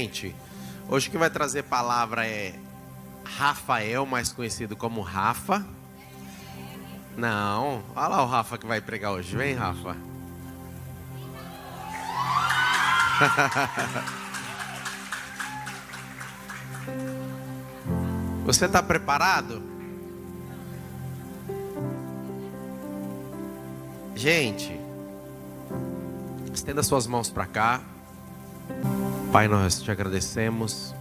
Gente, hoje quem vai trazer palavra é Rafael, mais conhecido como Rafa. Não, olha lá o Rafa que vai pregar hoje. Vem, Rafa. Você está preparado? Gente, estenda suas mãos para cá. Pai, nós te agradecemos,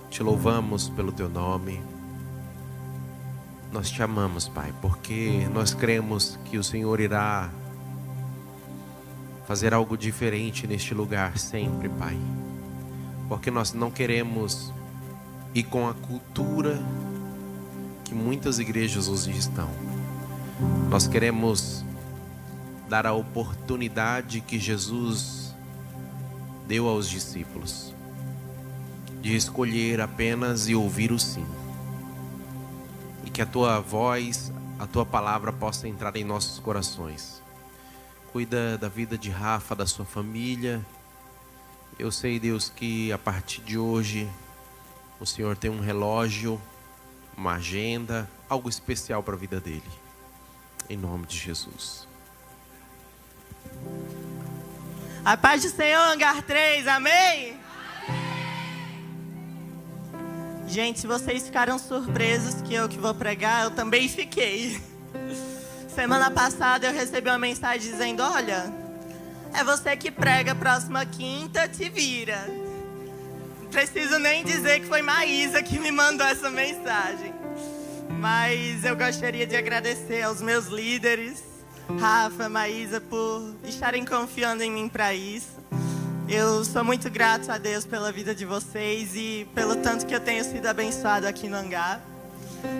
te louvamos pelo teu nome. Nós te amamos, Pai, porque nós cremos que o Senhor irá fazer algo diferente neste lugar sempre, Pai. Porque nós não queremos ir com a cultura que muitas igrejas hoje estão. Nós queremos dar a oportunidade que Jesus deu aos discípulos de escolher apenas e ouvir o sim. E que a tua voz, a tua palavra possa entrar em nossos corações. Cuida da vida de Rafa, da sua família. Eu sei, Deus, que a partir de hoje o Senhor tem um relógio, uma agenda, algo especial para a vida dele. Em nome de Jesus. A paz do Senhor, Hangar 3, amém? Gente, se vocês ficaram surpresos que eu que vou pregar, eu também fiquei. Semana passada eu recebi uma mensagem dizendo: olha, é você que prega, próxima quinta, te vira. Não preciso nem dizer que foi Maísa que me mandou essa mensagem. Mas eu gostaria de agradecer aos meus líderes, Rafa, Maísa, por estarem confiando em mim para isso. Eu sou muito grato a Deus pela vida de vocês e pelo tanto que eu tenho sido abençoado aqui no Hangar.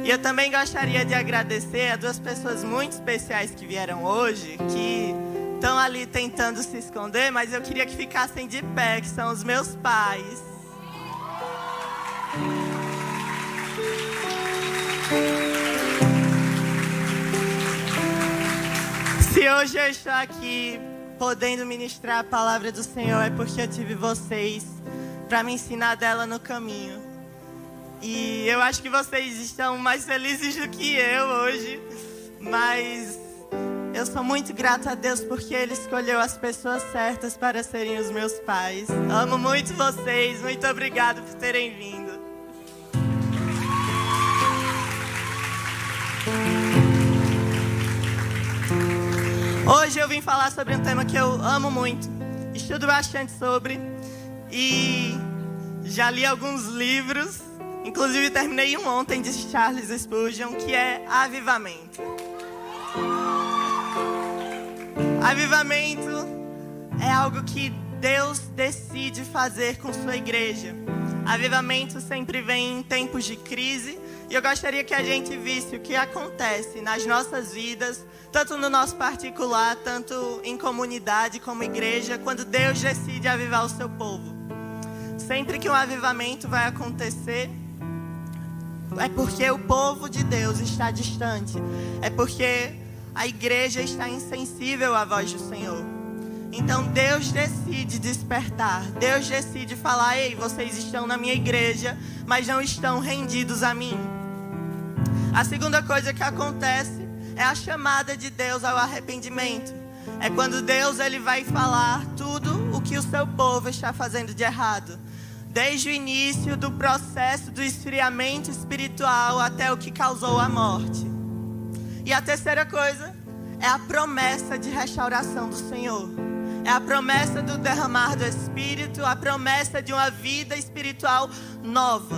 E eu também gostaria de agradecer a duas pessoas muito especiais que vieram hoje, que estão ali tentando se esconder, mas eu queria que ficassem de pé, que são os meus pais. Se hoje eu estou aqui podendo ministrar a palavra do Senhor, é porque eu tive vocês para me ensinar dela no caminho. E eu acho que vocês estão mais felizes do que eu hoje, mas eu sou muito grata a Deus porque Ele escolheu as pessoas certas para serem os meus pais. Amo muito vocês, muito obrigado por terem vindo. Hoje eu vim falar sobre um tema que eu amo muito, estudo bastante sobre e já li alguns livros, inclusive terminei um ontem de Charles Spurgeon, que é avivamento. Avivamento é algo que Deus decide fazer com sua igreja. Avivamento sempre vem em tempos de crise e eu gostaria que a gente visse o que acontece nas nossas vidas, tanto no nosso particular, tanto em comunidade como igreja, quando Deus decide avivar o seu povo. Sempre que um avivamento vai acontecer, é porque o povo de Deus está distante. É porque a igreja está insensível à voz do Senhor. Então Deus decide despertar. Deus decide falar: ei, vocês estão na minha igreja, mas não estão rendidos a mim. A segunda coisa que acontece é a chamada de Deus ao arrependimento. É quando Deus ele vai falar tudo o que o seu povo está fazendo de errado. Desde o início do processo do esfriamento espiritual até o que causou a morte. E a terceira coisa é a promessa de restauração do Senhor. É a promessa do derramar do Espírito, a promessa de uma vida espiritual nova.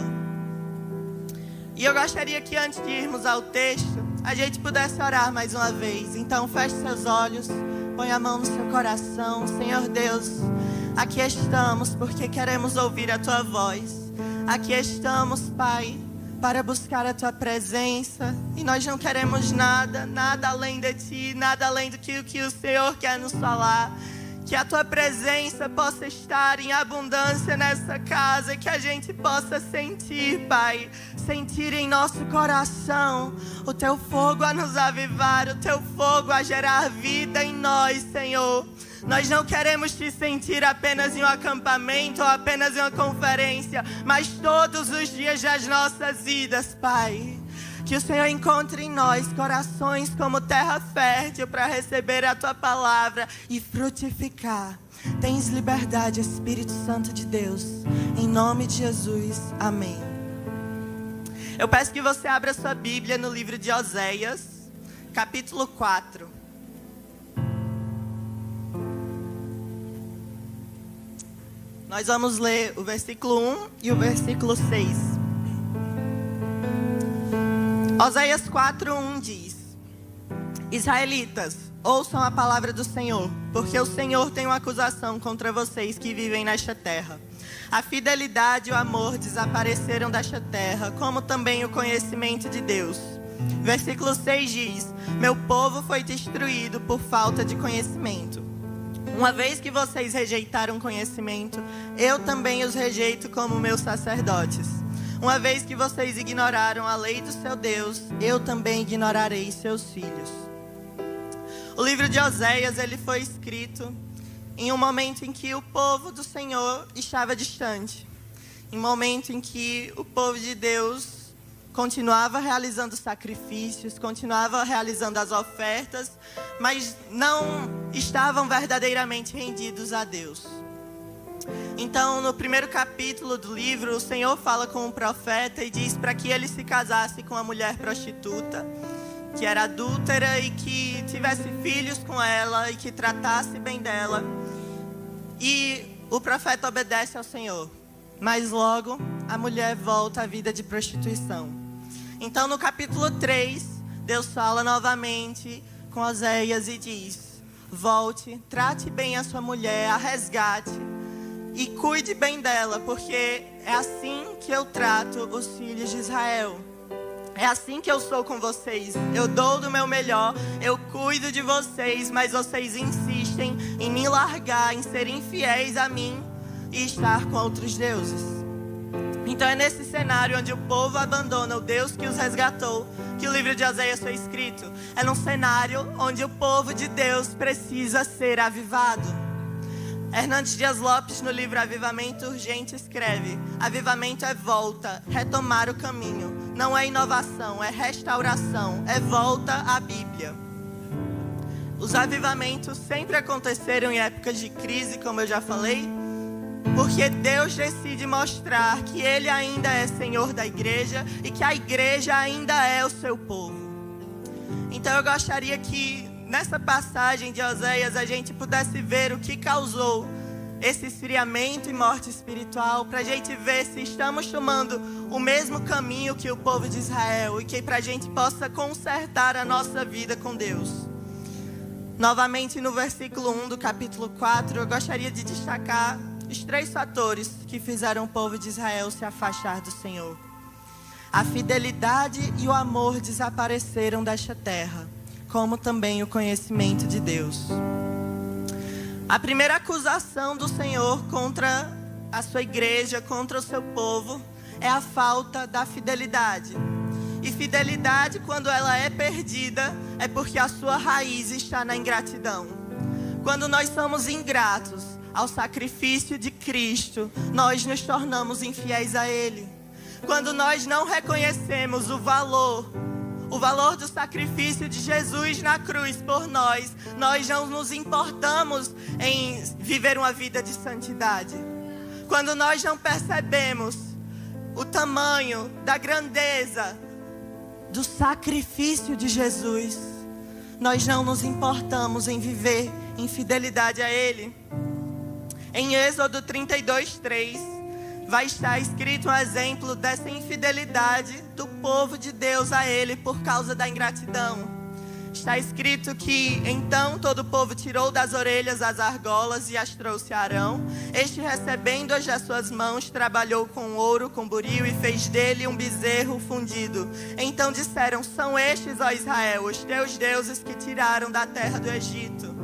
E eu gostaria que antes de irmos ao texto, a gente pudesse orar mais uma vez. Então feche seus olhos, põe a mão no seu coração. Senhor Deus, aqui estamos porque queremos ouvir a Tua voz. Aqui estamos, Pai, para buscar a Tua presença. E nós não queremos nada além de Ti, nada além do que o Senhor quer nos falar. Que a Tua presença possa estar em abundância nessa casa. Que a gente possa sentir, Pai, sentir em nosso coração o Teu fogo a nos avivar, o Teu fogo a gerar vida em nós, Senhor. Nós não queremos te sentir apenas em um acampamento ou apenas em uma conferência, mas todos os dias das nossas vidas, Pai. Que o Senhor encontre em nós corações como terra fértil para receber a Tua palavra e frutificar. Tens liberdade, Espírito Santo de Deus. Em nome de Jesus, amém. Eu peço que você abra sua Bíblia no livro de Oséias, capítulo 4. Nós vamos ler o versículo 1 e o versículo 6. Oséias 4:1 diz: Israelitas, ouçam a palavra do Senhor, porque o Senhor tem uma acusação contra vocês que vivem nesta terra. A fidelidade e o amor desapareceram desta terra, como também o conhecimento de Deus. Versículo 6 diz: Meu povo foi destruído por falta de conhecimento. Uma vez que vocês rejeitaram conhecimento, eu também os rejeito como meus sacerdotes. Uma vez que vocês ignoraram a lei do seu Deus, eu também ignorarei seus filhos. O livro de Oséias, ele foi escrito em um momento em que o povo do Senhor estava distante. Em um momento em que o povo de Deus continuava realizando sacrifícios, continuava realizando as ofertas, mas não estavam verdadeiramente rendidos a Deus. Então, no primeiro capítulo do livro, o Senhor fala com o profeta e diz para que ele se casasse com uma mulher prostituta, que era adúltera e que tivesse filhos com ela e que tratasse bem dela. E o profeta obedece ao Senhor, mas logo a mulher volta à vida de prostituição. Então, no capítulo 3, Deus fala novamente com Oséias e diz: volte, trate bem a sua mulher, a resgate e cuide bem dela, porque é assim que eu trato os filhos de Israel. É assim que eu sou com vocês. Eu dou do meu melhor, eu cuido de vocês, mas vocês insistem em me largar, em serem infiéis a mim e estar com outros deuses. Então é nesse cenário onde o povo abandona o Deus que os resgatou que o livro de Oséias foi escrito. É num cenário onde o povo de Deus precisa ser avivado. Hernandes Dias Lopes, no livro Avivamento Urgente, escreve: avivamento é volta, retomar o caminho. Não é inovação, é restauração, é volta à Bíblia. Os avivamentos sempre aconteceram em épocas de crise, como eu já falei, porque Deus decide mostrar que Ele ainda é Senhor da igreja e que a igreja ainda é o seu povo. Então eu gostaria que nessa passagem de Oséias a gente pudesse ver o que causou esse esfriamento e morte espiritual, para a gente ver se estamos tomando o mesmo caminho que o povo de Israel e que para a gente possa consertar a nossa vida com Deus. Novamente no versículo 1 do capítulo 4, eu gostaria de destacar os 3 fatores que fizeram o povo de Israel se afastar do Senhor. A fidelidade e o amor desapareceram desta terra, como também o conhecimento de Deus. A primeira acusação do Senhor contra a sua igreja, contra o seu povo, é a falta da fidelidade. E fidelidade, quando ela é perdida, é porque a sua raiz está na ingratidão. Quando nós somos ingratos ao sacrifício de Cristo, nós nos tornamos infiéis a Ele. Quando nós não reconhecemos o valor do sacrifício de Jesus na cruz por nós, nós não nos importamos em viver uma vida de santidade. Quando nós não percebemos o tamanho da grandeza do sacrifício de Jesus, nós não nos importamos em viver em fidelidade a Ele. Em Êxodo 32:3 vai estar escrito um exemplo dessa infidelidade do povo de Deus a Ele por causa da ingratidão. Está escrito que então todo o povo tirou das orelhas as argolas e as trouxe a Arão. Este, recebendo-as das suas mãos, trabalhou com ouro, com buril e fez dele um bezerro fundido. Então disseram: são estes, ó Israel, os teus deuses que tiraram da terra do Egito.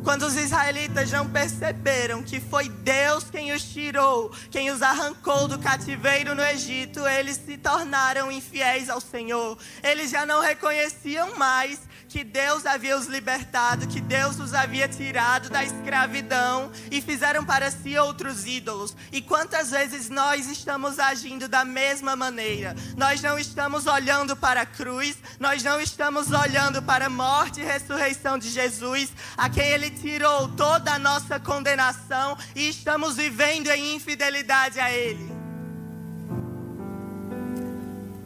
Quando os israelitas não perceberam que foi Deus quem os tirou, quem os arrancou do cativeiro no Egito, eles se tornaram infiéis ao Senhor. Eles já não reconheciam mais que Deus havia os libertado, que Deus os havia tirado da escravidão e fizeram para si outros ídolos. E quantas vezes nós estamos agindo da mesma maneira? Nós não estamos olhando para a cruz, nós não estamos olhando para a morte e ressurreição de Jesus, a quem Ele tirou toda a nossa condenação, e estamos vivendo em infidelidade a Ele.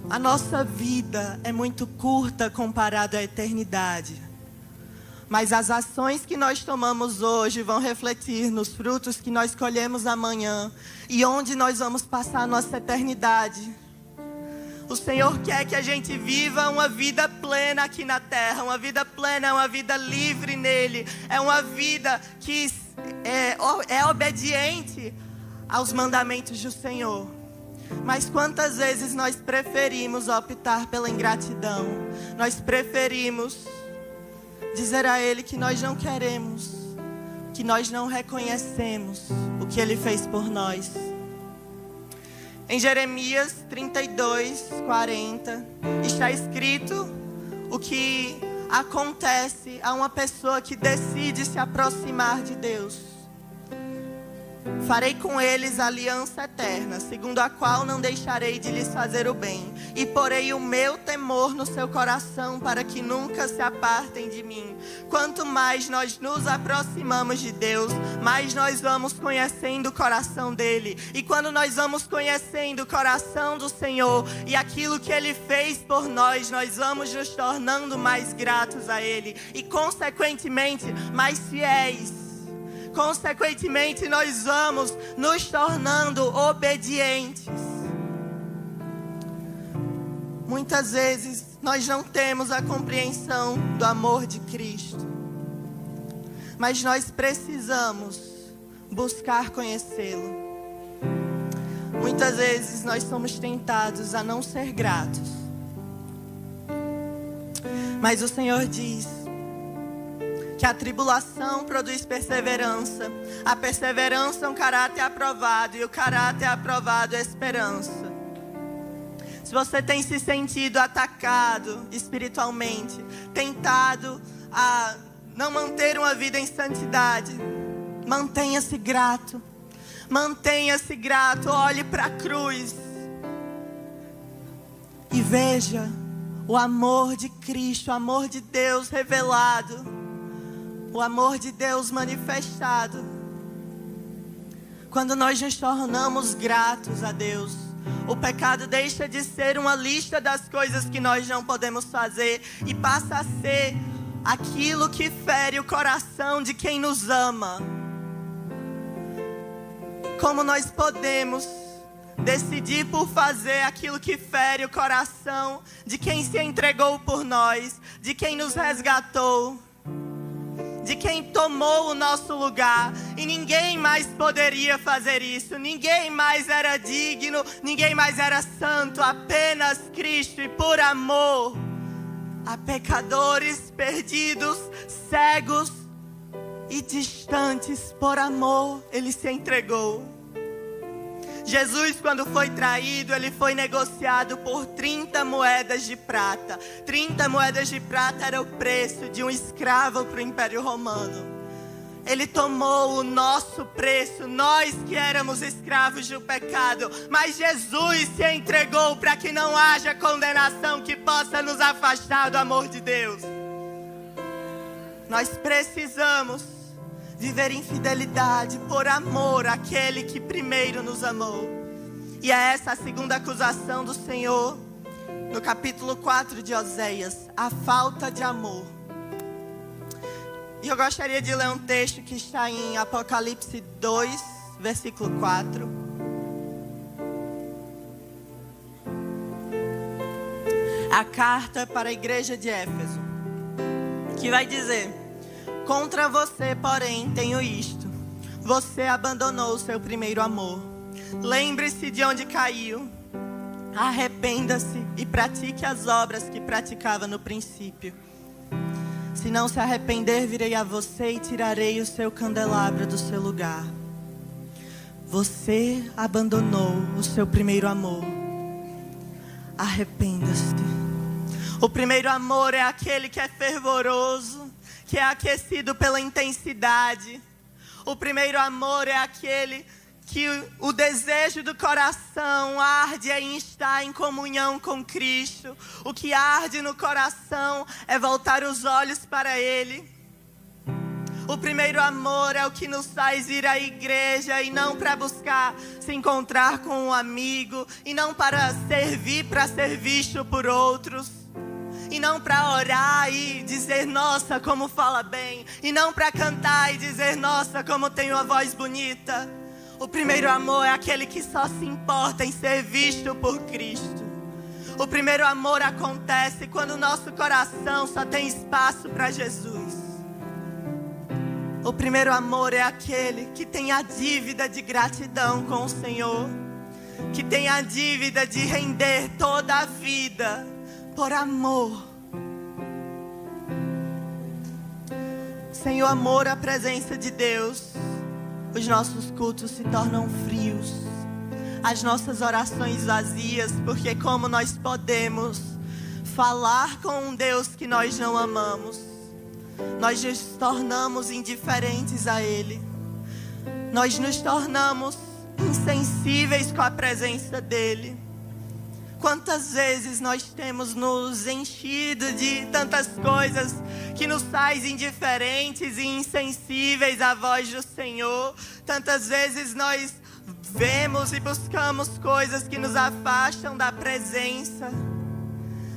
A nossa vida é muito curta comparado à eternidade. Mas as ações que nós tomamos hoje vão refletir nos frutos que nós colhemos amanhã e onde nós vamos passar a nossa eternidade. O Senhor quer que a gente viva uma vida plena aqui na terra. Uma vida plena é uma vida livre nele. É uma vida que é obediente aos mandamentos do Senhor. Mas quantas vezes nós preferimos optar pela ingratidão? Nós preferimos dizer a Ele que nós não queremos, que nós não reconhecemos o que Ele fez por nós. Em Jeremias 32, 40, está escrito o que acontece a uma pessoa que decide se aproximar de Deus. Farei com eles aliança eterna, segundo a qual não deixarei de lhes fazer o bem, e porei o meu temor no seu coração, para que nunca se apartem de mim. Quanto mais nós nos aproximamos de Deus, mais nós vamos conhecendo o coração dele. E quando nós vamos conhecendo o coração do Senhor e aquilo que Ele fez por nós, nós vamos nos tornando mais gratos a Ele e, consequentemente, mais fiéis. Consequentemente, nós vamos nos tornando obedientes. Muitas vezes, nós não temos a compreensão do amor de Cristo. Mas nós precisamos buscar conhecê-lo. Muitas vezes, nós somos tentados a não ser gratos. Mas o Senhor diz que a tribulação produz perseverança. A perseverança é um caráter aprovado. E o caráter aprovado é esperança. Se você tem se sentido atacado espiritualmente, tentado a não manter uma vida em santidade, mantenha-se grato. Mantenha-se grato. Olhe para a cruz e veja o amor de Cristo, o amor de Deus revelado. O amor de Deus manifestado. Quando nós nos tornamos gratos a Deus, o pecado deixa de ser uma lista das coisas que nós não podemos fazer e passa a ser aquilo que fere o coração de quem nos ama. Como nós podemos decidir por fazer aquilo que fere o coração de quem se entregou por nós, de quem nos resgatou, de quem tomou o nosso lugar, e ninguém mais poderia fazer isso, ninguém mais era digno, ninguém mais era santo, apenas Cristo. E por amor a pecadores perdidos, cegos e distantes, por amor Ele se entregou. Jesus, quando foi traído, Ele foi negociado por 30 moedas de prata. 30 moedas de prata era o preço de um escravo para o Império Romano. Ele tomou o nosso preço, nós que éramos escravos do pecado. Mas Jesus se entregou para que não haja condenação que possa nos afastar do amor de Deus. Nós precisamos viver em fidelidade por amor àquele que primeiro nos amou. E é essa a segunda acusação do Senhor no capítulo 4 de Oséias: a falta de amor. E eu gostaria de ler um texto que está em Apocalipse 2, versículo 4. A carta para a igreja de Éfeso, que vai dizer: contra você, porém, tenho isto: você abandonou o seu primeiro amor. Lembre-se de onde caiu, arrependa-se e pratique as obras que praticava no princípio. Se não se arrepender, virei a você e tirarei o seu candelabro do seu lugar. Você abandonou o seu primeiro amor. Arrependa-se. O primeiro amor é aquele que é fervoroso, que é aquecido pela intensidade. O primeiro amor é aquele que o desejo do coração arde em estar em comunhão com Cristo. O que arde no coração é voltar os olhos para Ele. O primeiro amor é o que nos faz ir à igreja e não para buscar se encontrar com um amigo, e não para servir, para ser visto por outros, e não para orar e dizer, nossa, como fala bem, e não para cantar e dizer, nossa, como tem uma voz bonita. O primeiro amor é aquele que só se importa em ser visto por Cristo. O primeiro amor acontece quando o nosso coração só tem espaço para Jesus. O primeiro amor é aquele que tem a dívida de gratidão com o Senhor, que tem a dívida de render toda a vida por amor. Sem o amor à presença de Deus, os nossos cultos se tornam frios, as nossas orações vazias, porque como nós podemos falar com um Deus que nós não amamos? Nós nos tornamos indiferentes a Ele. Nós nos tornamos insensíveis com a presença dEle. Quantas vezes nós temos nos enchido de tantas coisas que nos faz indiferentes e insensíveis à voz do Senhor. Tantas vezes nós vemos e buscamos coisas que nos afastam da presença.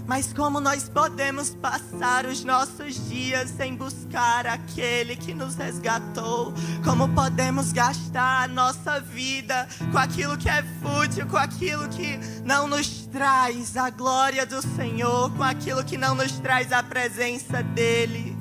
Mas como nós podemos passar os nossos dias sem buscar aquele que nos resgatou? Como podemos gastar a nossa vida com aquilo que é fútil, com aquilo que não nos traz a glória do Senhor, com aquilo que não nos traz a presença dEle?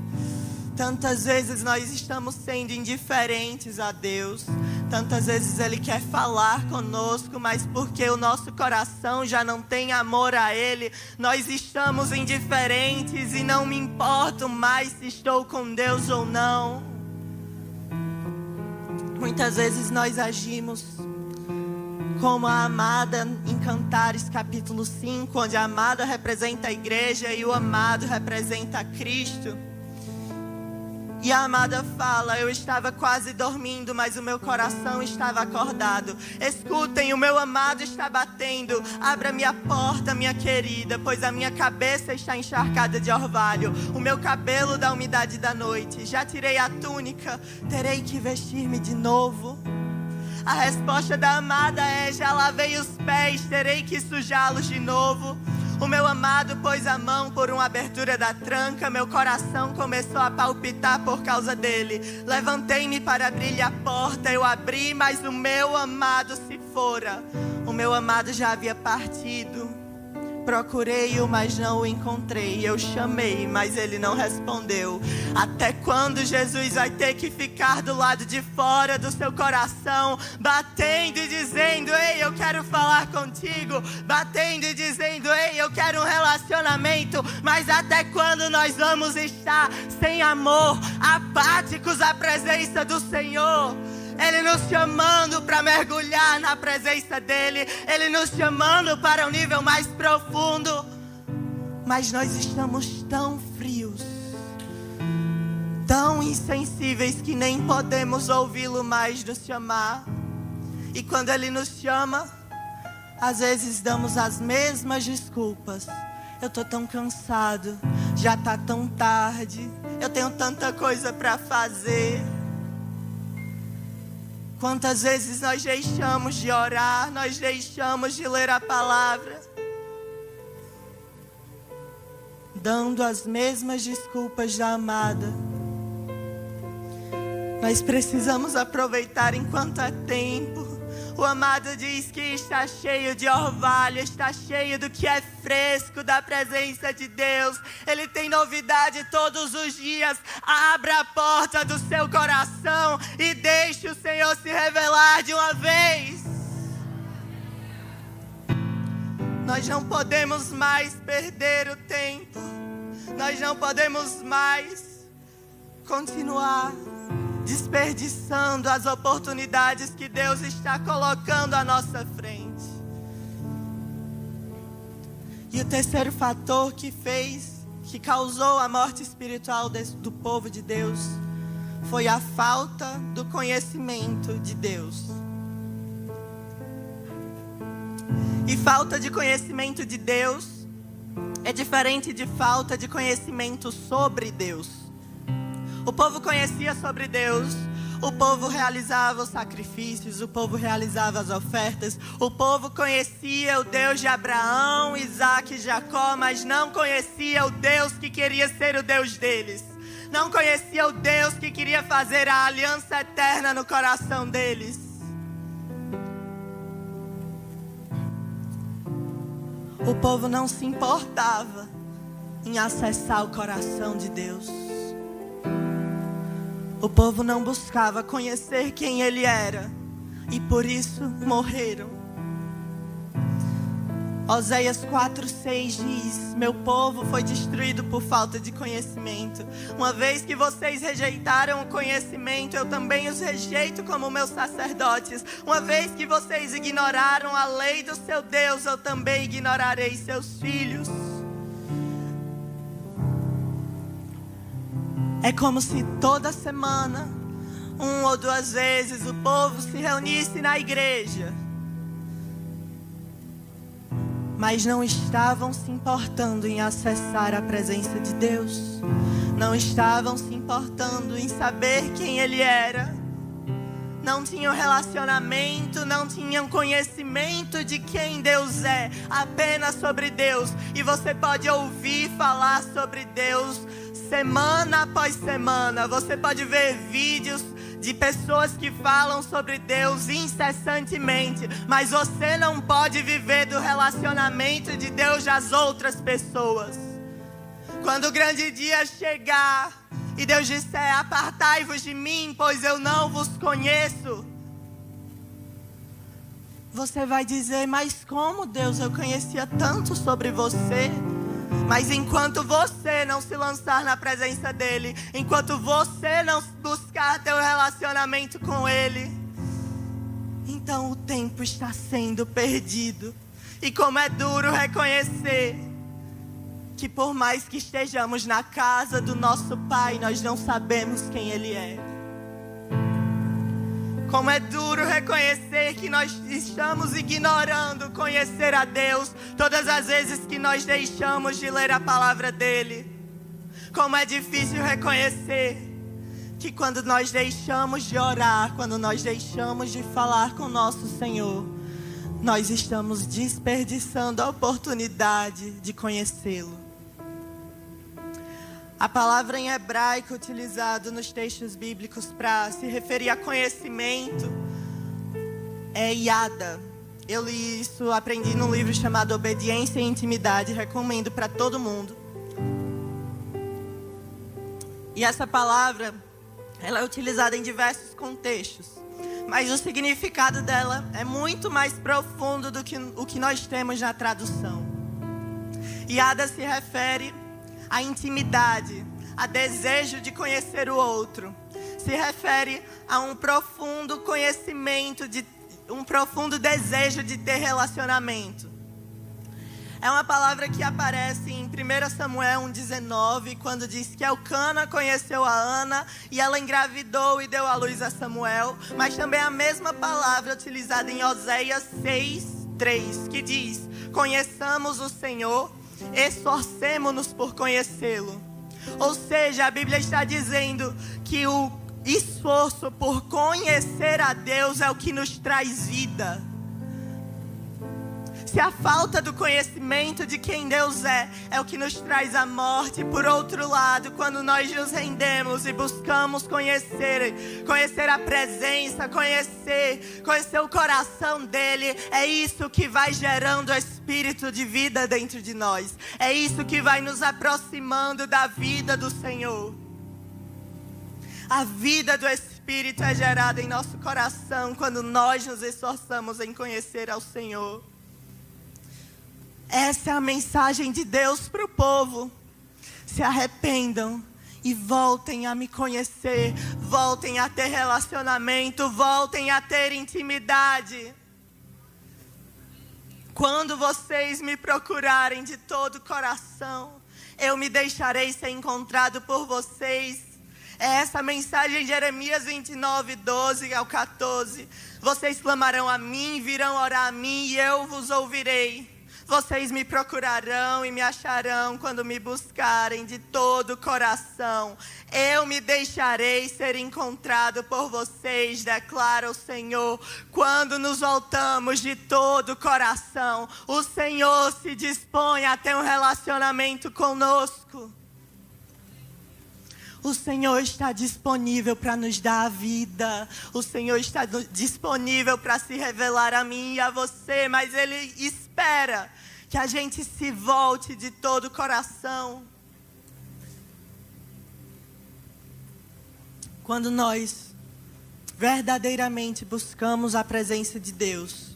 Tantas vezes nós estamos sendo indiferentes a Deus. Tantas vezes Ele quer falar conosco, mas porque o nosso coração já não tem amor a Ele, nós estamos indiferentes e não me importo mais se estou com Deus ou não. Muitas vezes nós agimos como a amada em Cantares capítulo 5, onde a amada representa a igreja e o amado representa Cristo. E a amada fala, eu estava quase dormindo, mas o meu coração estava acordado. Escutem, o meu amado está batendo. Abra-me a porta, minha querida, pois a minha cabeça está encharcada de orvalho. O meu cabelo da umidade da noite. Já tirei a túnica, terei que vestir-me de novo. A resposta da amada é, já lavei os pés, terei que sujá-los de novo. O meu amado pôs a mão por uma abertura da tranca, meu coração começou a palpitar por causa dele. Levantei-me para abrir-lhe a porta, eu abri, mas o meu amado se fora. O meu amado já havia partido. Procurei-o, mas não o encontrei. Eu chamei, mas ele não respondeu. Até quando Jesus vai ter que ficar do lado de fora do seu coração, batendo e dizendo, ei, eu quero falar contigo, batendo e dizendo, ei, eu quero um relacionamento? Mas até quando nós vamos estar sem amor, apáticos à presença do Senhor? Ele nos chamando para mergulhar na presença dEle. Ele nos chamando para um nível mais profundo. Mas nós estamos tão frios, tão insensíveis, que nem podemos ouvi-lo mais nos chamar. E quando Ele nos chama, às vezes damos as mesmas desculpas. Eu estou tão cansado, já está tão tarde, eu tenho tanta coisa para fazer. Quantas vezes nós deixamos de orar, nós deixamos de ler a palavra, dando as mesmas desculpas da amada. Nós precisamos aproveitar enquanto é tempo. O amado diz que está cheio de orvalho, está cheio do que é fresco da presença de Deus. Ele tem novidade todos os dias. Abra a porta do seu coração e deixe o Senhor se revelar de uma vez. Nós não podemos mais perder o tempo. Nós não podemos mais continuar desperdiçando as oportunidades que Deus está colocando à nossa frente. E o terceiro fator que causou a morte espiritual do povo de Deus foi a falta do conhecimento de Deus. E falta de conhecimento de Deus é diferente de falta de conhecimento sobre Deus. O povo conhecia sobre Deus, o povo realizava os sacrifícios, o povo realizava as ofertas, o povo conhecia o Deus de Abraão, Isaac e Jacó, mas não conhecia o Deus que queria ser o Deus deles. Não conhecia o Deus que queria fazer a aliança eterna no coração deles. O povo não se importava em acessar o coração de Deus. O povo não buscava conhecer quem Ele era, e por isso morreram. Oséias 4:6 diz: meu povo foi destruído por falta de conhecimento. Uma vez que vocês rejeitaram o conhecimento, eu também os rejeito como meus sacerdotes. Uma vez que vocês ignoraram a lei do seu Deus, eu também ignorarei seus filhos. É como se toda semana, 1 ou 2 vezes, o povo se reunisse na igreja, mas não estavam se importando em acessar a presença de Deus. Não estavam se importando em saber quem Ele era. Não tinham relacionamento, não tinham conhecimento de quem Deus é, apenas sobre Deus. E você pode ouvir falar sobre Deus semana após semana. Você pode ver vídeos de pessoas que falam sobre Deus incessantemente, mas você não pode viver do relacionamento de Deus das outras pessoas. Quando o grande dia chegar e Deus disser: apartai-vos de mim, pois eu não vos conheço, você vai dizer: mas como, Deus, eu conhecia tanto sobre você? Mas enquanto você não se lançar na presença dEle, enquanto você não buscar ter um relacionamento com Ele, então o tempo está sendo perdido. E como é duro reconhecer que por mais que estejamos na casa do nosso Pai, nós não sabemos quem Ele é. Como é duro reconhecer que nós estamos ignorando conhecer a Deus todas as vezes que nós deixamos de ler a palavra dEle. Como é difícil reconhecer que quando nós deixamos de orar, quando nós deixamos de falar com nosso Senhor, nós estamos desperdiçando a oportunidade de conhecê-lo. A palavra em hebraico utilizada nos textos bíblicos para se referir a conhecimento é yada. Eu li isso, aprendi num livro chamado Obediência e Intimidade, recomendo para todo mundo. E essa palavra, ela é utilizada em diversos contextos, mas o significado dela é muito mais profundo do que o que nós temos na tradução. Yada se refere a intimidade, a desejo de conhecer o outro. Se refere a um profundo conhecimento, um profundo desejo de ter relacionamento. É uma palavra que aparece em 1 Samuel 1,19, quando diz que Elcana conheceu a Ana e ela engravidou e deu à luz a Samuel. Mas também é a mesma palavra utilizada em Oséias 6:3, que diz: conheçamos o Senhor, esforcemo-nos por conhecê-lo. Ou seja, a Bíblia está dizendo que o esforço por conhecer a Deus é o que nos traz vida. Se a falta do conhecimento de quem Deus é o que nos traz a morte, por outro lado, quando nós nos rendemos e buscamos conhecer a presença, conhecer o coração dEle, é isso que vai gerando o espírito de vida dentro de nós. É isso que vai nos aproximando da vida do Senhor. A vida do Espírito é gerada em nosso coração quando nós nos esforçamos em conhecer ao Senhor. Essa é a mensagem de Deus para o povo. Se arrependam e voltem a me conhecer. Voltem a ter relacionamento. Voltem a ter intimidade. Quando vocês me procurarem de todo o coração, eu me deixarei ser encontrado por vocês. É essa a mensagem de Jeremias 29, 12 ao 14. Vocês clamarão a mim, virão orar a mim e eu vos ouvirei. Vocês me procurarão e me acharão quando me buscarem de todo o coração. Eu me deixarei ser encontrado por vocês, declara o Senhor. Quando nos voltamos de todo o coração, o Senhor se dispõe a ter um relacionamento conosco. O Senhor está disponível para nos dar a vida. O Senhor está disponível para se revelar a mim e a você. Mas Ele espera que a gente se volte de todo o coração. Quando nós verdadeiramente buscamos a presença de Deus,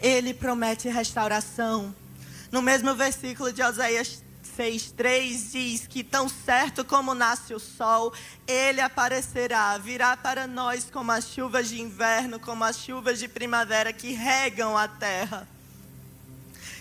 Ele promete restauração. No mesmo versículo de Oséias 6:3 diz que tão certo como nasce o sol, Ele aparecerá, virá para nós como as chuvas de inverno, como as chuvas de primavera que regam a terra.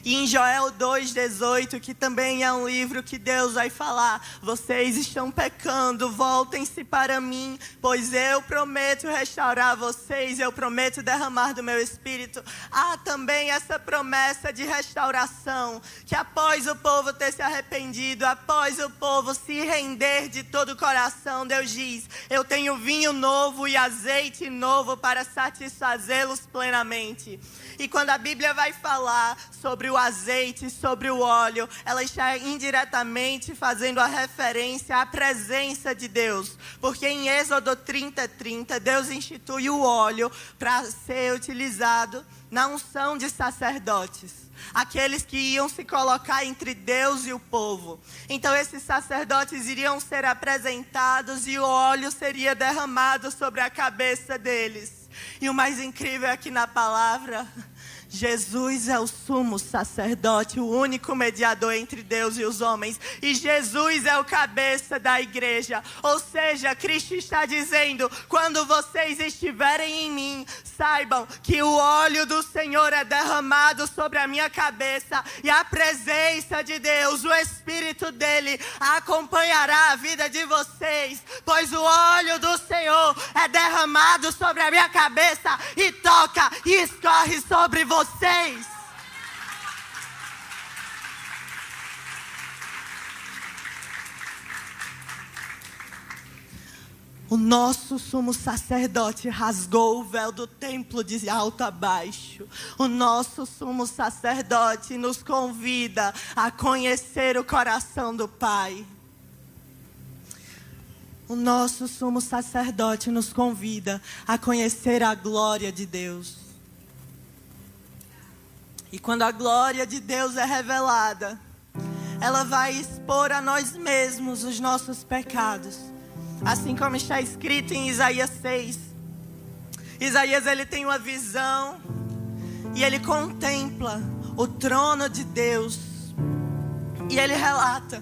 E em Joel 2:18, que também é um livro que Deus vai falar: vocês estão pecando, voltem-se para mim, pois eu prometo restaurar vocês, eu prometo derramar do meu espírito. Há também essa promessa de restauração, que após o povo ter se arrependido, após o povo se render de todo o coração, Deus diz: eu tenho vinho novo e azeite novo para satisfazê-los plenamente. E quando a Bíblia vai falar sobre o azeite, sobre o óleo, ela está indiretamente fazendo a referência à presença de Deus. Porque em Êxodo 30:30, Deus institui o óleo para ser utilizado na unção de sacerdotes. Aqueles que iam se colocar entre Deus e o povo. Então esses sacerdotes iriam ser apresentados e o óleo seria derramado sobre a cabeça deles. E o mais incrível é que na palavra, Jesus é o sumo sacerdote, o único mediador entre Deus e os homens. E Jesus é o cabeça da igreja. Ou seja, Cristo está dizendo: quando vocês estiverem em mim, saibam que o óleo do Senhor é derramado sobre a minha cabeça. E a presença de Deus, o Espírito dele, acompanhará a vida de vocês. Pois o óleo do Senhor é derramado sobre a minha cabeça e toca e escorre sobre vocês. O nosso sumo sacerdote rasgou o véu do templo de alto a baixo. O nosso sumo sacerdote nos convida a conhecer o coração do Pai. O nosso sumo sacerdote nos convida a conhecer a glória de Deus. E quando a glória de Deus é revelada, ela vai expor a nós mesmos os nossos pecados. Assim como está escrito em Isaías 6. Isaías, ele tem uma visão e ele contempla o trono de Deus. E ele relata: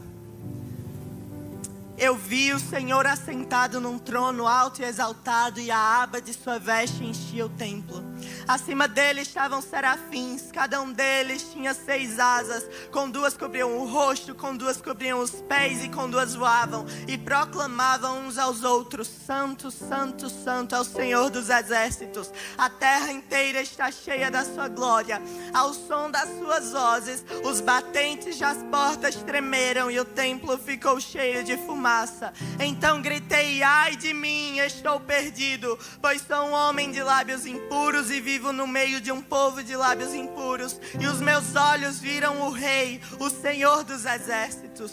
eu vi o Senhor assentado num trono alto e exaltado, e a aba de sua veste enchia o templo. Acima dele estavam serafins, cada um deles tinha 6 asas, com 2 cobriam o rosto, com 2 cobriam os pés e com 2 voavam, e proclamavam uns aos outros: Santo, Santo, Santo é o Senhor dos exércitos. A terra inteira está cheia da sua glória. Ao som das suas vozes, os batentes das portas tremeram e o templo ficou cheio de fumaça. Então gritei: ai de mim, estou perdido, pois sou um homem de lábios impuros e vivo no meio de um povo de lábios impuros. E os meus olhos viram o Rei, o Senhor dos exércitos.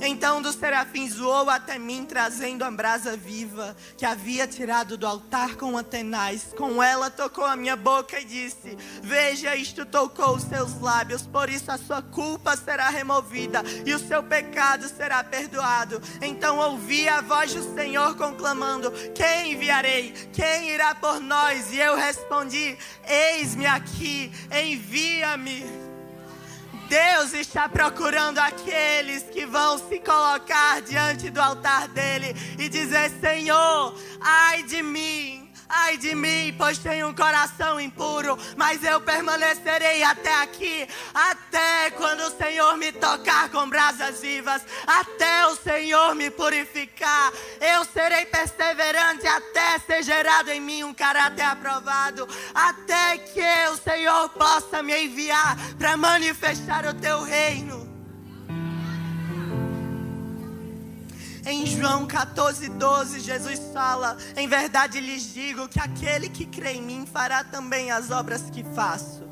Então um dos serafins voou até mim, trazendo a brasa viva que havia tirado do altar com tenaz. Com ela tocou a minha boca e disse: veja, isto tocou os seus lábios, por isso a sua culpa será removida e o seu pecado será perdoado. Então ouvi a voz do Senhor conclamando: quem enviarei? Quem irá por nós? E eu respondi: eis-me aqui, envia-me. Deus está procurando aqueles que vão se colocar diante do altar dele e dizer: Senhor, ai de mim, Ai de mim, pois tenho um coração impuro, mas eu permanecerei até aqui, até quando o Senhor me tocar com brasas vivas, até o Senhor me purificar. Eu serei perseverante até ser gerado em mim um caráter aprovado, até que o Senhor possa me enviar para manifestar o teu reino. Em João 14:12, Jesus fala: em verdade lhes digo que aquele que crê em mim fará também as obras que faço.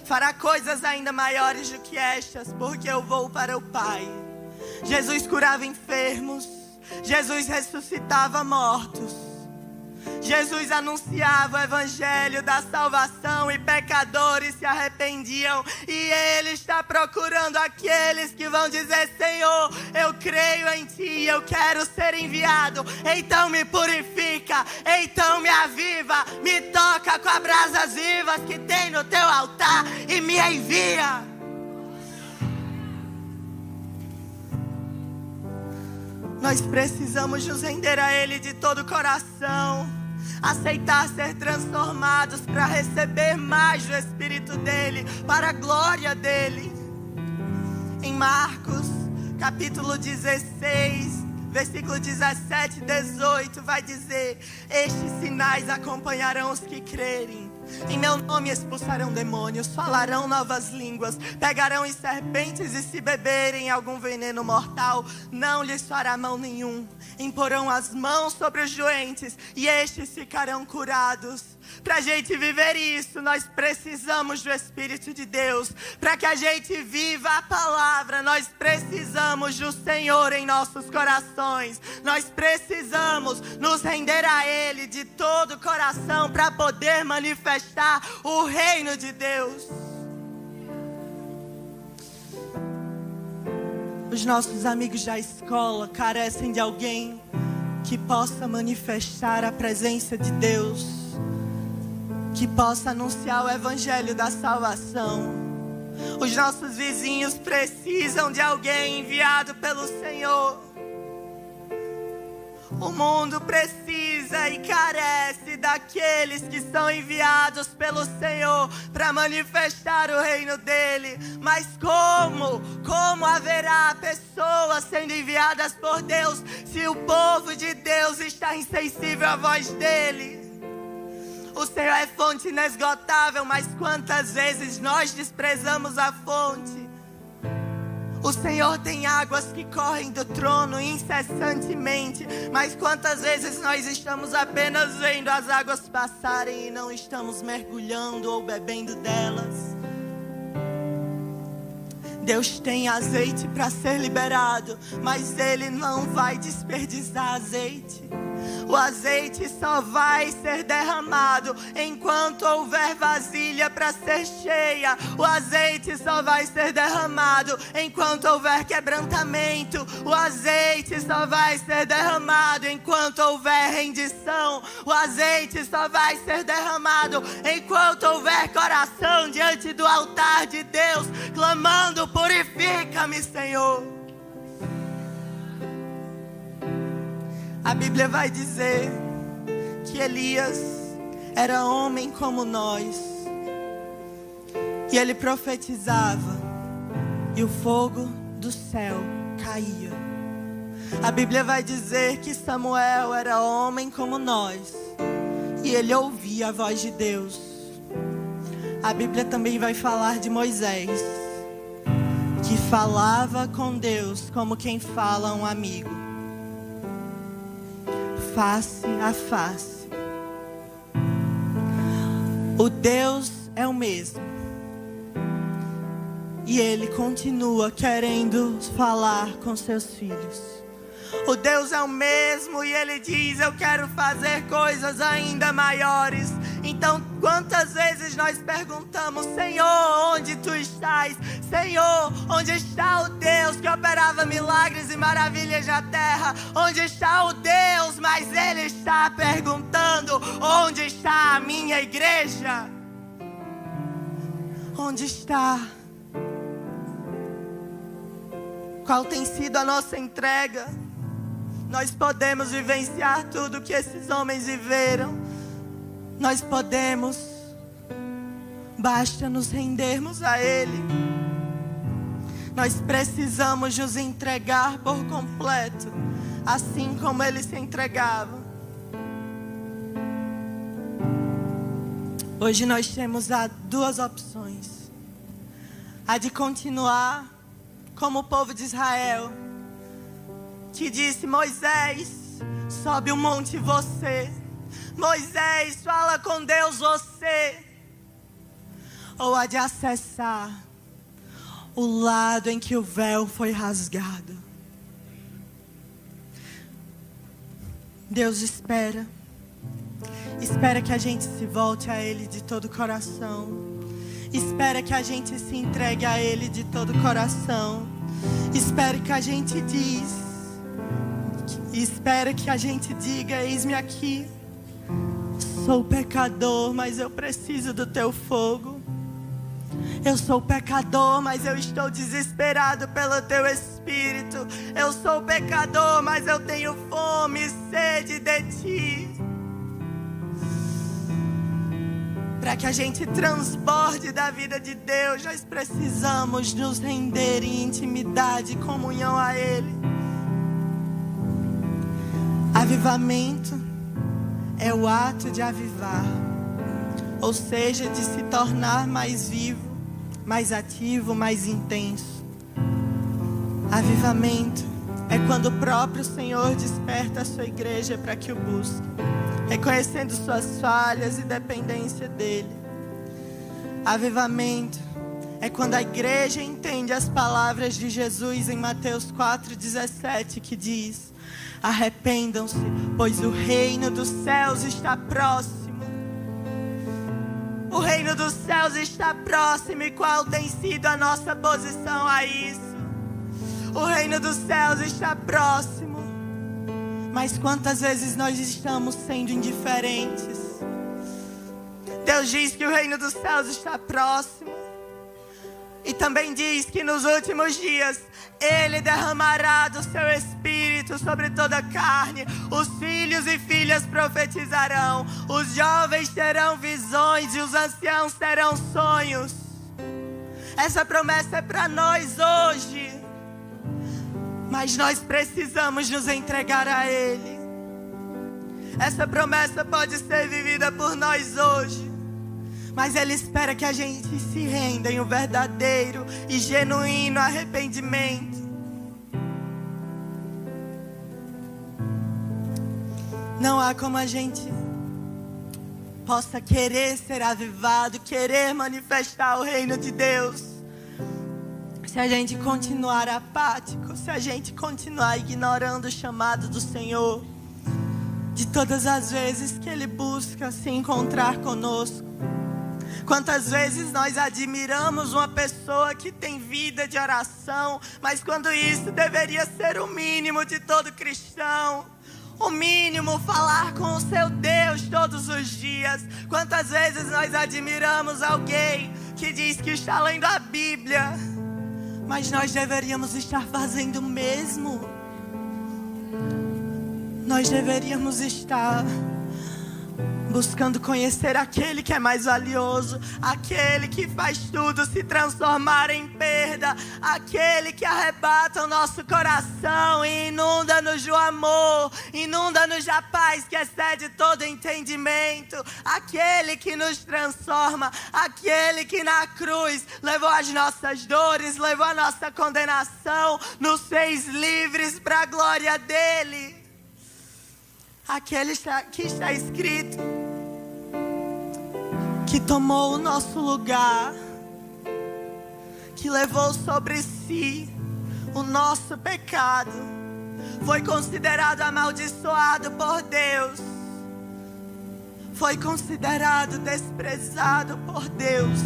Fará coisas ainda maiores do que estas, porque eu vou para o Pai. Jesus curava enfermos, Jesus ressuscitava mortos, Jesus anunciava o evangelho da salvação e pecadores se arrependiam. E Ele está procurando aqueles que vão dizer: Senhor, eu creio em Ti, eu quero ser enviado. Então me purifica, então me aviva, me toca com as brasas vivas que tem no Teu altar e me envia. Nós precisamos nos render a Ele de todo o coração, aceitar ser transformados para receber mais do Espírito dEle, para a glória dEle. Em Marcos, capítulo 16, versículo 17 e 18, vai dizer: estes sinais acompanharão os que crerem. Em meu nome expulsarão demônios, falarão novas línguas, pegarão em serpentes e se beberem algum veneno mortal, não lhes fará mal nenhum. Imporão as mãos sobre os doentes e estes ficarão curados. Para a gente viver isso, nós precisamos do Espírito de Deus. Para que a gente viva a palavra, nós precisamos do Senhor em nossos corações. Nós precisamos nos render a Ele de todo o coração para poder manifestar o reino de Deus. Os nossos amigos da escola carecem de alguém que possa manifestar a presença de Deus, que possa anunciar o evangelho da salvação. Os nossos vizinhos precisam de alguém enviado pelo Senhor. O mundo precisa e carece daqueles que são enviados pelo Senhor para manifestar o reino dele. Mas como haverá pessoas sendo enviadas por Deus se o povo de Deus está insensível à voz dele? O Senhor é fonte inesgotável, mas quantas vezes nós desprezamos a fonte? O Senhor tem águas que correm do trono incessantemente, mas quantas vezes nós estamos apenas vendo as águas passarem e não estamos mergulhando ou bebendo delas? Deus tem azeite para ser liberado, mas Ele não vai desperdiçar azeite. O azeite só vai ser derramado enquanto houver vasilha para ser cheia. O azeite só vai ser derramado enquanto houver quebrantamento. O azeite só vai ser derramado enquanto houver rendição. O azeite só vai ser derramado enquanto houver coração diante do altar de Deus, clamando: purifica-me, Senhor. A Bíblia vai dizer que Elias era homem como nós, e ele profetizava e o fogo do céu caía. A Bíblia vai dizer que Samuel era homem como nós e ele ouvia a voz de Deus. A Bíblia também vai falar de Moisés, que falava com Deus como quem fala a um amigo, face a face. O Deus é o mesmo e Ele continua querendo falar com seus filhos. O Deus é o mesmo e Ele diz: eu quero fazer coisas ainda maiores. Então, quantas vezes nós perguntamos: Senhor, onde Tu estás? Senhor, onde está o Deus que operava milagres e maravilhas na terra? Onde está o Deus? Mas Ele está perguntando: onde está a minha igreja? Onde está? Qual tem sido a nossa entrega? Nós podemos vivenciar tudo que esses homens viveram, nós podemos, basta nos rendermos a Ele. Nós precisamos nos entregar por completo, assim como Ele se entregava. Hoje nós temos duas opções: a de continuar como o povo de Israel, que disse: Moisés, sobe o monte você. Moisés, fala com Deus você. Ou a de acessar o lado em que o véu foi rasgado. Deus espera que a gente se volte a Ele de todo o coração. Espera que a gente se entregue a Ele de todo o coração. Espera que a gente diga: eis-me aqui. Sou pecador, mas eu preciso do teu fogo. Eu sou pecador, mas eu estou desesperado pelo teu Espírito. Eu sou pecador, mas eu tenho fome e sede de ti. Para que a gente transborde da vida de Deus, nós precisamos nos render em intimidade e comunhão a Ele. Avivamento é o ato de avivar, ou seja, de se tornar mais vivo, mais ativo, mais intenso. Avivamento é quando o próprio Senhor desperta a sua igreja para que o busque, reconhecendo suas falhas e dependência dEle. Avivamento é quando a igreja entende as palavras de Jesus em Mateus 4,17, que diz: arrependam-se, pois o reino dos céus está próximo. O reino dos céus está próximo. E qual tem sido a nossa posição a isso? O reino dos céus está próximo. Mas quantas vezes nós estamos sendo indiferentes? Deus diz que o reino dos céus está próximo. E também diz que nos últimos dias Ele derramará do seu Espírito sobre toda a carne. Os filhos e filhas profetizarão. Os jovens terão visões e os anciãos terão sonhos. Essa promessa é para nós hoje. Mas nós precisamos nos entregar a Ele. Essa promessa pode ser vivida por nós hoje. Mas Ele espera que a gente se renda em um verdadeiro e genuíno arrependimento. Não há como a gente possa querer ser avivado, querer manifestar o reino de Deus, se a gente continuar apático, se a gente continuar ignorando o chamado do Senhor, de todas as vezes que Ele busca se encontrar conosco. Quantas vezes nós admiramos uma pessoa que tem vida de oração, mas quando isso deveria ser o mínimo de todo cristão. O mínimo, falar com o seu Deus todos os dias. Quantas vezes nós admiramos alguém que diz que está lendo a Bíblia, mas nós deveríamos estar fazendo o mesmo. Nós deveríamos estar buscando conhecer aquele que é mais valioso, aquele que faz tudo se transformar em perda, aquele que arrebata o nosso coração e inunda-nos de amor, inunda-nos da paz que excede todo entendimento, aquele que nos transforma, aquele que na cruz levou as nossas dores, levou a nossa condenação, nos fez livres para a glória dele. Aquele que está escrito, que tomou o nosso lugar, que levou sobre si o nosso pecado, foi considerado amaldiçoado por Deus, foi considerado desprezado por Deus.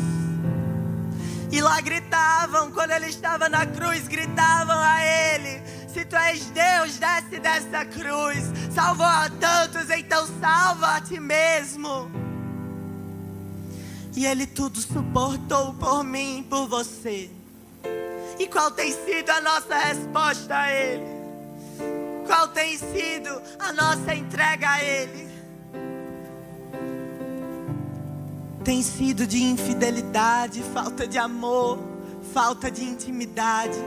E lá gritavam, quando Ele estava na cruz, gritavam a Ele: se Tu és Deus, desce dessa cruz. Salvou a tantos, então salva a Ti mesmo. E Ele tudo suportou por mim, por você. E qual tem sido a nossa resposta a Ele? Qual tem sido a nossa entrega a Ele? tem sido de infidelidade, falta de amor, falta de intimidade.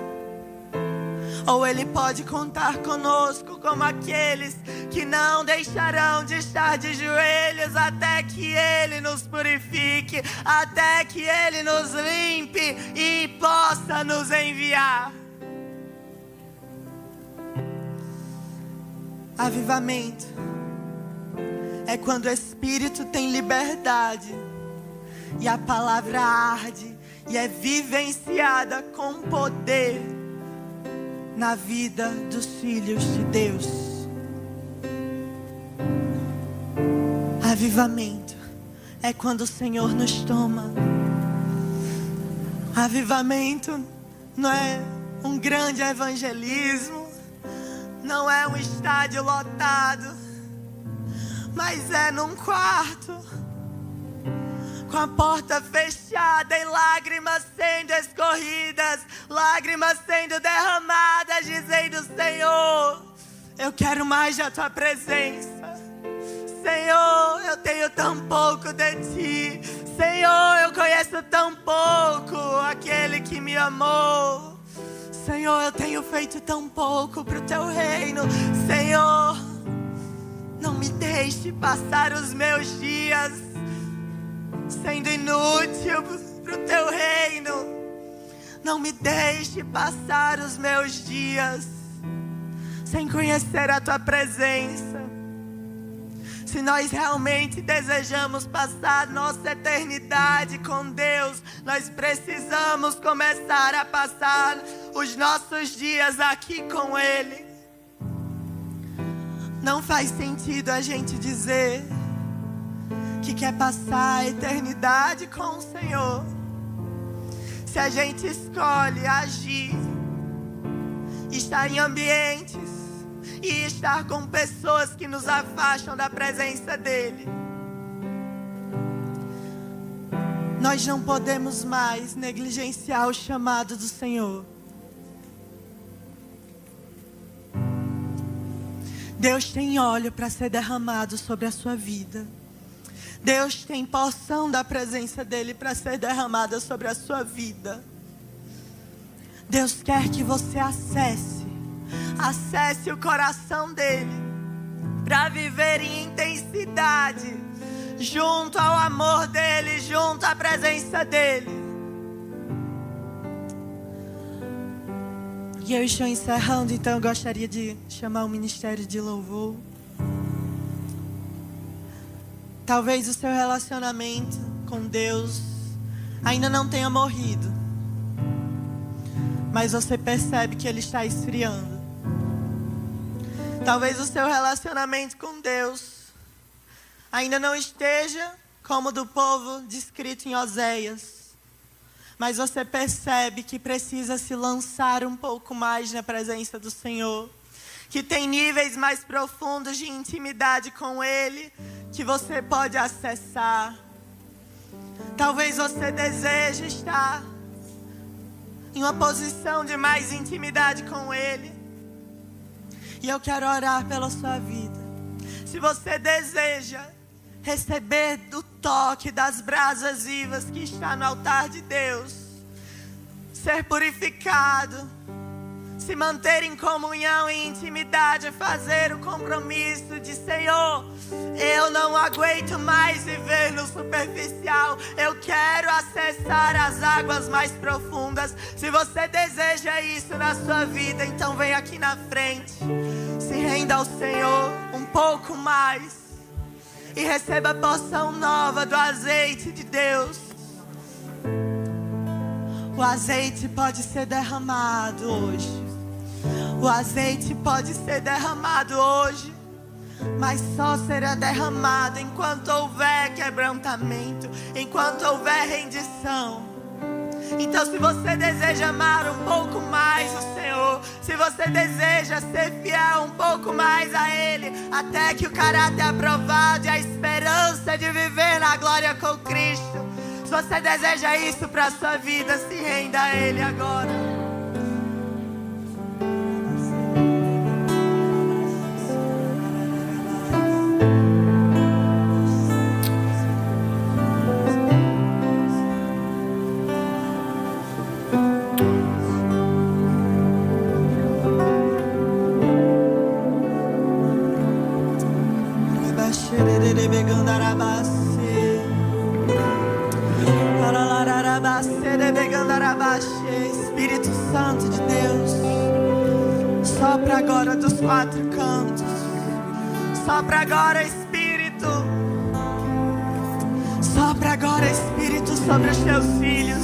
Ou Ele pode contar conosco como aqueles que não deixarão de estar de joelhos até que Ele nos purifique, até que Ele nos limpe e possa nos enviar. Avivamento é quando o Espírito tem liberdade e a palavra arde e é vivenciada com poder na vida dos filhos de Deus. Avivamento é quando o Senhor nos toma. Avivamento não é um grande evangelismo, não é um estádio lotado, mas é num quarto, com a porta fechada e lágrimas sendo escorridas, lágrimas sendo derramadas, dizendo: Senhor, eu quero mais da Tua presença. Senhor, eu tenho tão pouco de Ti. Senhor, eu conheço tão pouco aquele que me amou. Senhor, eu tenho feito tão pouco para o Teu reino. Senhor, não me deixe passar os meus dias sendo inútil para o Teu reino. Não me deixe passar os meus dias sem conhecer a Tua presença. Se nós realmente desejamos passar nossa eternidade com Deus, nós precisamos começar a passar os nossos dias aqui com Ele. Não faz sentido a gente dizer que quer passar a eternidade com o Senhor se a gente escolhe agir, estar em ambientes e estar com pessoas que nos afastam da presença dEle. Nós não podemos mais negligenciar o chamado do Senhor. Deus tem óleo para ser derramado sobre a sua vida. Deus tem porção da presença dEle para ser derramada sobre a sua vida. Deus quer que você acesse o coração dEle para viver em intensidade junto ao amor dEle, junto à presença dEle. E eu estou encerrando, então eu gostaria de chamar o ministério de louvor. Talvez o seu relacionamento com Deus ainda não tenha morrido, mas você percebe que ele está esfriando. Talvez o seu relacionamento com Deus ainda não esteja como o do povo descrito em Oséias, mas você percebe que precisa se lançar um pouco mais na presença do Senhor, que tem níveis mais profundos de intimidade com Ele que você pode acessar. Talvez você deseje estar em uma posição de mais intimidade com Ele. E eu quero orar pela sua vida. Se você deseja receber do toque das brasas vivas que está no altar de Deus, ser purificado, se manter em comunhão e intimidade, fazer o compromisso de: Senhor, eu não aguento mais viver no superficial, eu quero acessar as águas mais profundas. Se você deseja isso na sua vida, então vem aqui na frente, se renda ao Senhor um pouco mais e receba a porção nova do azeite de Deus. O azeite pode ser derramado hoje. O azeite pode ser derramado hoje, mas só será derramado enquanto houver quebrantamento, enquanto houver rendição. Então, se você deseja amar um pouco mais o Senhor, se você deseja ser fiel um pouco mais a Ele, até que o caráter é aprovado e a esperança de viver na glória com Cristo, se você deseja isso para a sua vida, se renda a Ele agora. Espírito Santo de Deus, sopra agora dos quatro cantos. Sopra agora, Espírito. Sopra agora, Espírito, sobre os teus filhos.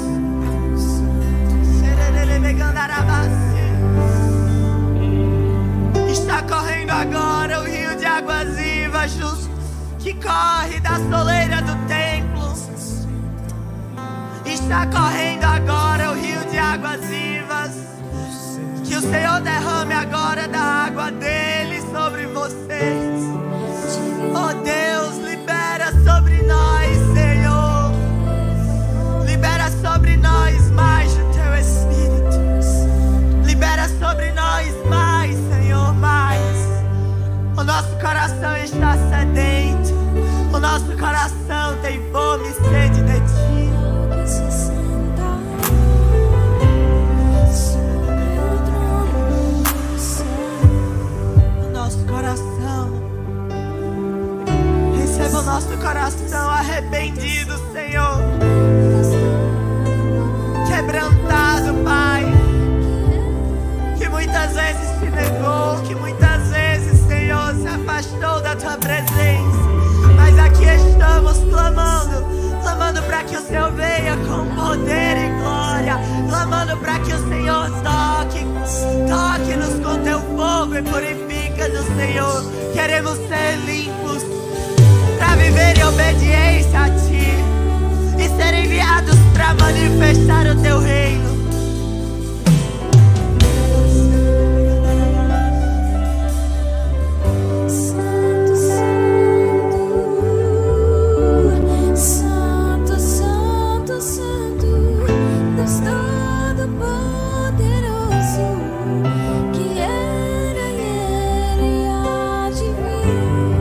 Está correndo agora o rio de águas vivas que corre da soleira do templo. Está correndo agora o rio de águas vivas. Que o Senhor derrame agora da água dele sobre vocês. Oh Deus, libera sobre nós, Senhor. Libera sobre nós mais do teu Espírito. Libera sobre nós mais, Senhor, mais. O nosso coração está sedento. O nosso coração tem fome e sede de ti. Receba o nosso coração arrependido, Senhor, quebrantado, Pai, que muitas vezes se negou, que muitas vezes, Senhor, se afastou da tua presença, mas aqui estamos clamando para que o Senhor venha com poder e glória, clamando para que o Senhor toque-nos com teu fogo e purifica-nos, Senhor. Queremos ser limpos para viver em obediência a ti e ser enviados para manifestar o teu reino. Que era e há de vir.